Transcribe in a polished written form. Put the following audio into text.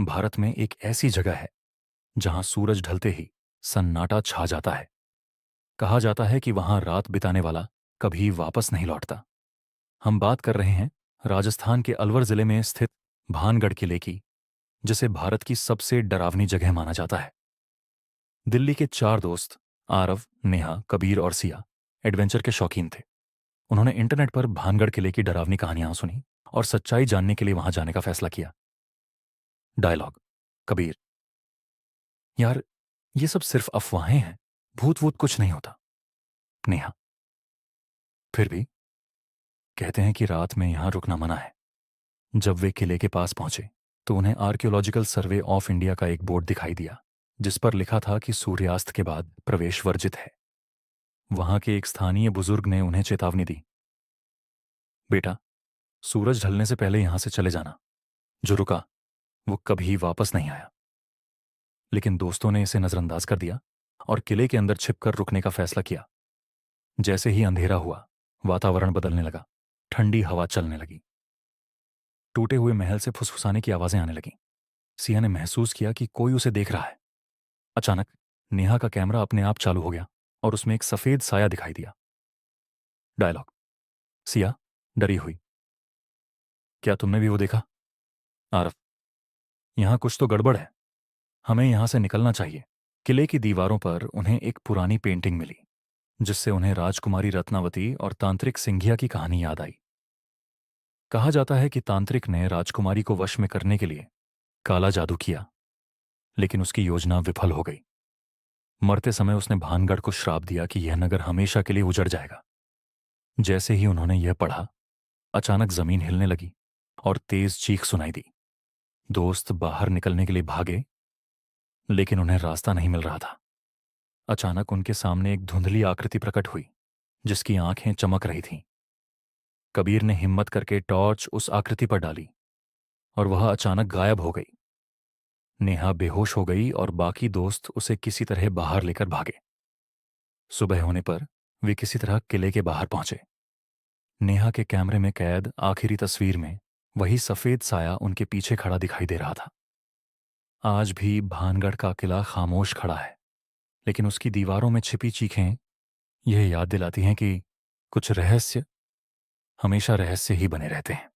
भारत में एक ऐसी जगह है जहां सूरज ढलते ही सन्नाटा छा जाता है। कहा जाता है कि वहां रात बिताने वाला कभी वापस नहीं लौटता। हम बात कर रहे हैं राजस्थान के अलवर जिले में स्थित भानगढ़ किले की, जिसे भारत की सबसे डरावनी जगह माना जाता है। दिल्ली के चार दोस्त आरव, नेहा, कबीर और सिया एडवेंचर के शौकीन थे। उन्होंने इंटरनेट पर भानगढ़ किले की डरावनी कहानियां सुनी और सच्चाई जानने के लिए वहां जाने का फैसला किया। डायलॉग। कबीर: यार, ये सब सिर्फ अफवाहें हैं, भूत वूत कुछ नहीं होता। नेहा: फिर भी कहते हैं कि रात में यहां रुकना मना है। जब वे किले के पास पहुंचे तो उन्हें आर्कियोलॉजिकल सर्वे ऑफ इंडिया का एक बोर्ड दिखाई दिया, जिस पर लिखा था कि सूर्यास्त के बाद प्रवेश वर्जित है। वहां के एक स्थानीय बुजुर्ग ने उन्हें चेतावनी दी: बेटा, सूरज ढलने से पहले यहां से चले जाना। जो रुका वो कभी वापस नहीं आया। लेकिन दोस्तों ने इसे नजरअंदाज कर दिया और किले के अंदर छिपकर रुकने का फैसला किया। जैसे ही अंधेरा हुआ, वातावरण बदलने लगा। ठंडी हवा चलने लगी। टूटे हुए महल से फुसफुसाने की आवाजें आने लगीं। सिया ने महसूस किया कि कोई उसे देख रहा है। अचानक नेहा का कैमरा अपने आप चालू हो गया और उसमें एक सफेद साया दिखाई दिया। डायलॉग। सिया डरी हुई: क्या तुमने भी वो देखा? आरव: यहां कुछ तो गड़बड़ है, हमें यहां से निकलना चाहिए। किले की दीवारों पर उन्हें एक पुरानी पेंटिंग मिली, जिससे उन्हें राजकुमारी रत्नावती और तांत्रिक सिंघिया की कहानी याद आई। कहा जाता है कि तांत्रिक ने राजकुमारी को वश में करने के लिए काला जादू किया, लेकिन उसकी योजना विफल हो गई। मरते समय उसने भानगढ़ को श्राप दिया कि यह नगर हमेशा के लिए उजड़ जाएगा। जैसे ही उन्होंने यह पढ़ा, अचानक जमीन हिलने लगी और तेज चीख सुनाई दी। दोस्त बाहर निकलने के लिए भागे, लेकिन उन्हें रास्ता नहीं मिल रहा था। अचानक उनके सामने एक धुंधली आकृति प्रकट हुई, जिसकी आंखें चमक रही थीं। कबीर ने हिम्मत करके टॉर्च उस आकृति पर डाली और वह अचानक गायब हो गई। नेहा बेहोश हो गई और बाकी दोस्त उसे किसी तरह बाहर लेकर भागे। सुबह होने पर वे किसी तरह किले के बाहर पहुंचे। नेहा के कैमरे में कैद आखिरी तस्वीर में वही सफेद साया उनके पीछे खड़ा दिखाई दे रहा था। आज भी भानगढ़ का किला खामोश खड़ा है, लेकिन उसकी दीवारों में छिपी चीखें यह याद दिलाती हैं कि कुछ रहस्य हमेशा रहस्य ही बने रहते हैं।